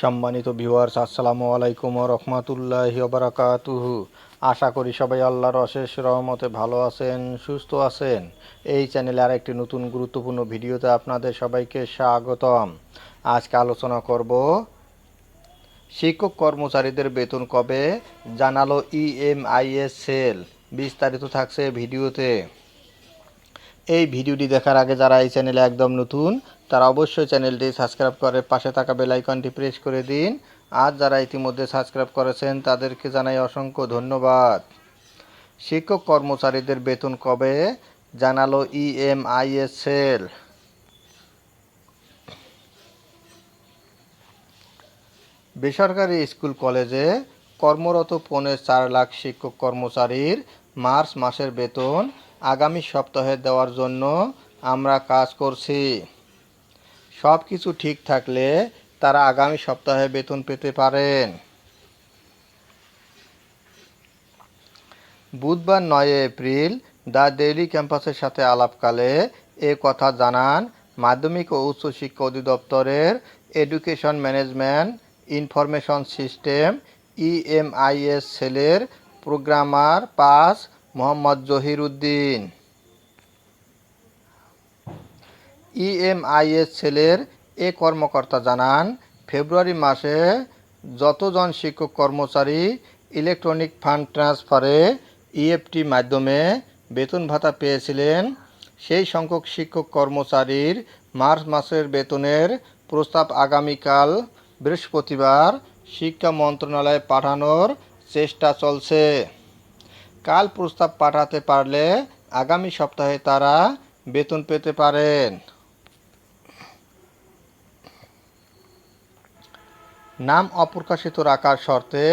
সম্মানিত ভিউয়ার্স, আসসালামু আলাইকুম ওয়া রাহমাতুল্লাহি ওয়া বারাকাতুহু। আশা করি সবাই আল্লাহর অশেষ রহমতে ভালো আছেন, সুস্থ আছেন। এই চ্যানেলে আরেকটি নতুন গুরুত্বপূর্ণ ভিডিওতে আপনাদের সবাইকে স্বাগতম। আজকে আলোচনা করব শিক্ষক কর্মচারীদের বেতন কবে জানালো ইএমআইএস সেল। বিস্তারিত থাকছে ভিডিওতে। এই ভিডিওটি দেখার আগে যারা এই চ্যানেলে একদম নতুন তারা অবশ্যই চ্যানেলটি সাবস্ক্রাইব করে পাশে থাকা বেল আইকনটি প্রেস করে দিন। আর যারা ইতিমধ্যে সাবস্ক্রাইব করেছেন তাদেরকে জানাই অসংখ্য ধন্যবাদ। শিক্ষক কর্মচারীদের বেতন কবে জানালো ইএমআইএস সেল। বেসরকারি স্কুল কলেজে কর্মরত 4.5 লাখ শিক্ষক কর্মচারীর মার্চ মাসের বেতন আগামী সপ্তাহে দেওয়ার জন্য আমরা কাজ করছি। সব কিছু ঠিক থাকলে তারা আগামী সপ্তাহে বেতন পেতে পারেন। বুধবার 9 এপ্রিল দ্য ডেইলি ক্যাম্পাসের সাথে আলাপকালে এ কথা জানান মাধ্যমিক ও উচ্চ শিক্ষা অধিদপ্তরের education management information system EMIS সেলের প্রোগ্রামার 5 মোহাম্মদ জহির উদ্দিন। ইএমআইএস সেলের এ কর্মকর্তা জানান, ফেব্রুয়ারি মাসে যতজন শিক্ষক কর্মচারী ইলেকট্রনিক ফান্ড ট্রান্সফারে ইএফটি মাধ্যমে বেতন ভাতা পেয়েছিলেন, সেই সংখ্যক শিক্ষক কর্মচারীর মার্চ মাসের বেতনের প্রস্তাব আগামীকাল বৃহস্পতিবার শিক্ষা মন্ত্রণালয়ে পাঠানোর চেষ্টা চলছে। কাল প্রস্তাব পাঠাতে পারলে আগামী সপ্তাহে তারা বেতন পেতে পারেন। নাম অপ্রকাশিত রাখার শর্তে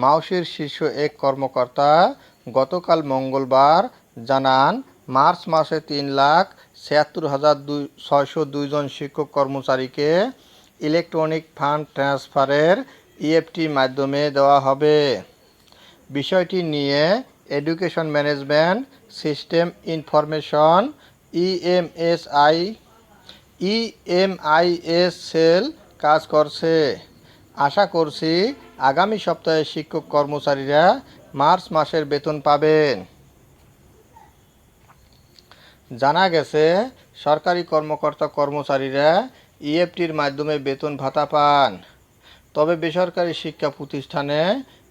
মাউসির শীর্ষ এক কর্মকর্তা গতকাল মঙ্গলবার জানান, মার্চ মাসে 3,76,602 জন শিক্ষক কর্মচারীকে ইলেকট্রনিক ফান্ড ট্রান্সফারের ইএফটি মাধ্যমে দেওয়া হবে। বিষয়টি নিয়ে education management system information EMIS sell কাজ করছে। আশা করছি আগামী সপ্তাহে শিক্ষক কর্মচারীরা মার্চ মাসের বেতন পাবেন। জানা গেছে, সরকারি কর্মকর্তা কর্মচারীরা ইএফটির মাধ্যমে বেতন ভাতা পান। তবে বেসরকারি শিক্ষা প্রতিষ্ঠানে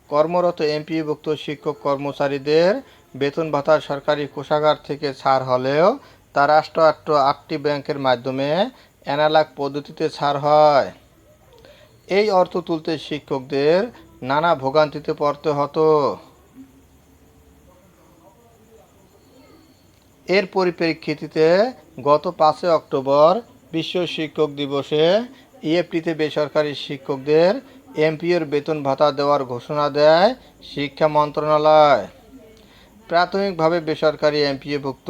কর্মরত এমপিওভুক্ত শিক্ষক কর্মচারীদের বেতন ভাতা সরকারি কোষাগার থেকে ছাড় হলেও তা রাষ্ট্রায়ত্ত 8টি ব্যাংকের মাধ্যমে অ্যানালগ পদ্ধতিতে ছাড় হয়। এই অর্থ তুলতে শিক্ষকদের নানা ভোগান্তিতে পড়তে হতো। এর পরিপ্রেক্ষিতে গত 5 অক্টোবর বিশ্ব শিক্ষক দিবসে ইএফটিতে বেসরকারি শিক্ষকদের এমপিওর বেতন ভাতা দেওয়ার ঘোষণা দেয় শিক্ষা মন্ত্রণালয়। প্রাথমিকভাবে বেসরকারি এমপিওভুক্ত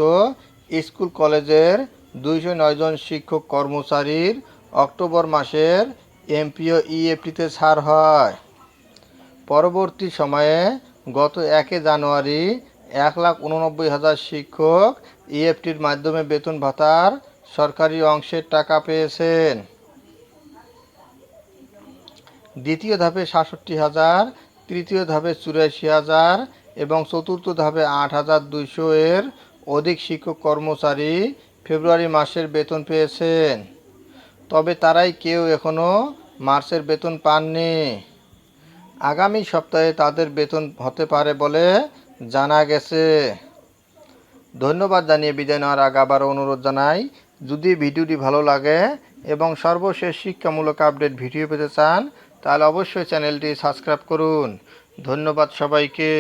স্কুল কলেজের 209 জন শিক্ষক কর্মচারীর অক্টোবর মাসের এমপিও ইএফটিতে ছাড় হয়। পরবর্তী সময়ে গত 1 জানুয়ারি 1,89,000 শিক্ষক ইএফটির মাধ্যমে বেতন ভাতার সরকারি অংশের টাকা পেয়েছেন। দ্বিতীয় ধাপে 67,000, তৃতীয় ধাপে 84,000 এবং চতুর্থ ধাপে 8,200 এর অধিক শিক্ষক কর্মচারী ফেব্রুয়ারি মাসের বেতন পেয়েছেন। তবে তারাই কেউ এখনও মার্চের বেতন পাননি। আগামী সপ্তাহে তাদের বেতন হতে পারে বলে জানা গেছে। ধন্যবাদ জানিয়ে বিদায় নেওয়ার আগে আবার অনুরোধ জানাই, যদি ভিডিওটি ভালো লাগে এবং সর্বশেষ শিক্ষামূলক আপডেট ভিডিও পেতে চান তাহলে অবশ্যই চ্যানেলটি সাবস্ক্রাইব করুন। ধন্যবাদ সবাইকে।